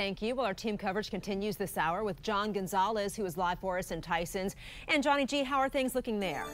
thank you. Well, our team coverage continues this hour with John Gonzalez, who is live for us in Tysons. And Johnny G, how are things looking there?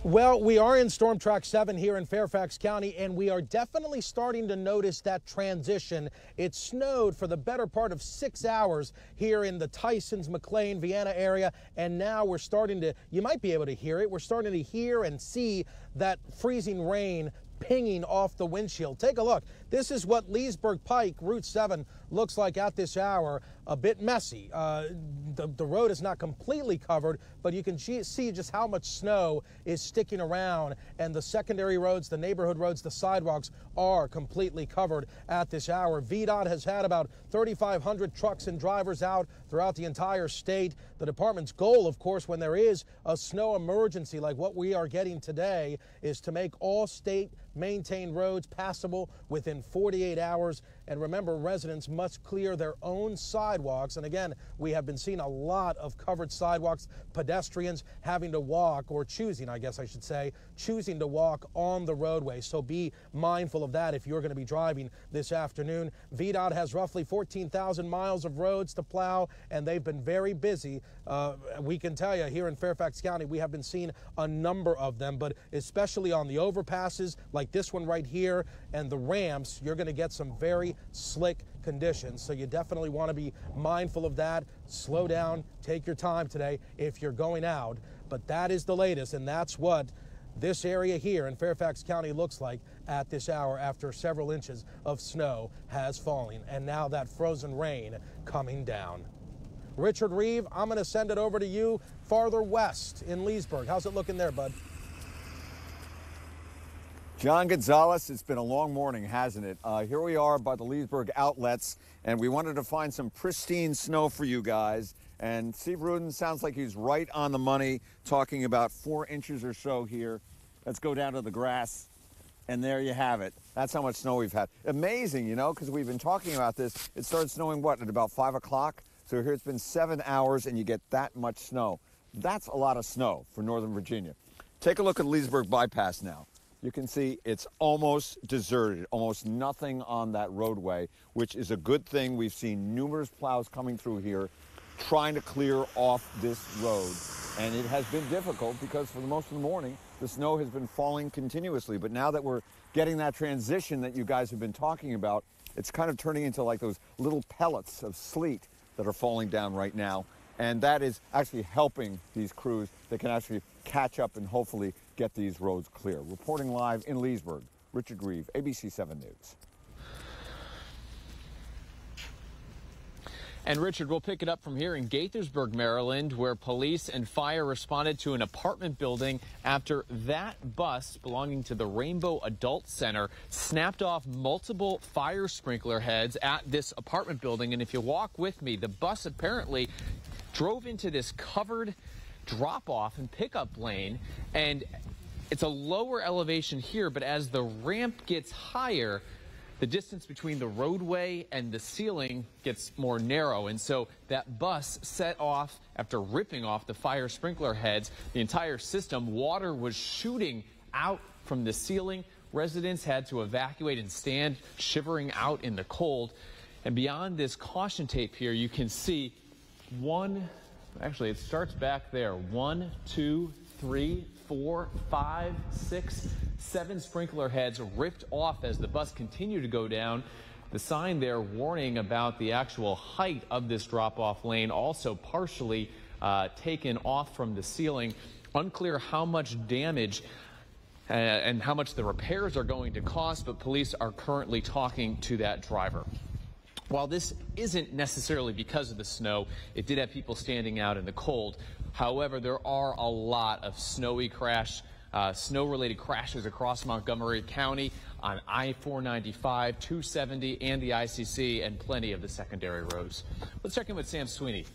Well, we are in Storm Track 7 here in Fairfax County, and we are definitely starting to notice that transition. It snowed for the better part of 6 hours here in the Tysons, McLean, Vienna area, and now we're starting to, you might be able to hear it, we're starting to hear and see that freezing rain pinging off the windshield. Take a look. This is what Leesburg Pike, Route 7, looks like at this hour. A bit messy. The road is not completely covered, but you can see just how much snow is sticking around, and the secondary roads, the neighborhood roads, the sidewalks are completely covered at this hour. VDOT has had about 3,500 trucks and drivers out throughout the entire state. The department's goal, of course, when there is a snow emergency like what we are getting today, is to make all state maintained roads passable within 48 hours. And remember, residents must clear their own sidewalks. And again, we have been seeing a lot of covered sidewalks, pedestrians having to walk, or choosing, I guess I should say, choosing to walk on the roadway. So be mindful of that if you're going to be driving this afternoon. VDOT has roughly 14,000 miles of roads to plow, and they've been very busy. We can tell you here in Fairfax County, we have been seeing a number of them, but especially on the overpasses like this one right here and the ramps, you're going to get some very slick conditions. So you definitely want to be mindful of that. Slow down, take your time today if you're going out. But that is the latest, and that's what this area here in Fairfax County looks like at this hour after several inches of snow has fallen, and now that frozen rain coming down. Richard Reeve, I'm going to send it over to you farther west in Leesburg. How's it looking there, bud? John Gonzalez, it's been a long morning, hasn't it? Here we are by the Leesburg outlets, and we wanted to find some pristine snow for you guys. And Steve Rudin sounds like he's right on the money, talking about 4 inches or so here. Let's go down to the grass, and there you have it. That's how much snow we've had. Amazing, you know, because we've been talking about this. It started snowing, what, at about 5 o'clock? So here it's been 7 hours, and you get that much snow. That's a lot of snow for Northern Virginia. Take a look at Leesburg Bypass now. You can see it's almost deserted, almost nothing on that roadway, which is a good thing. We've seen numerous plows coming through here trying to clear off this road. And it has been difficult because for the most of the morning, the snow has been falling continuously. But now that we're getting that transition that you guys have been talking about, it's kind of turning into like those little pellets of sleet that are falling down right now. And that is actually helping these crews that can actually catch up and hopefully get these roads clear. Reporting live in Leesburg, Richard Reeve, ABC 7 News. And Richard, we'll pick it up from here in Gaithersburg, Maryland, where police and fire responded to an apartment building after that bus belonging to the Rainbow Adult Center snapped off multiple fire sprinkler heads at this apartment building. And if you walk with me, the bus apparently drove into this covered drop-off and pickup lane, and it's a lower elevation here, but as the ramp gets higher, the distance between the roadway and the ceiling gets more narrow, and so that bus set off after ripping off the fire sprinkler heads. The entire system, water was shooting out from the ceiling. Residents had to evacuate and stand shivering out in the cold. And beyond this caution tape here, you can see actually it starts back there. 1, 2, 3, 4, 5, 6, 7 sprinkler heads ripped off as the bus continued to go down. The sign there warning about the actual height of this drop-off lane also partially taken off from the ceiling. Unclear how much damage and how much the repairs are going to cost, but police are currently talking to that driver. While this isn't necessarily because of the snow, it did have people standing out in the cold. However, there are a lot of snow-related crashes across Montgomery County on I-495, 270, and the ICC, and plenty of the secondary roads. Let's check in with Sam Sweeney.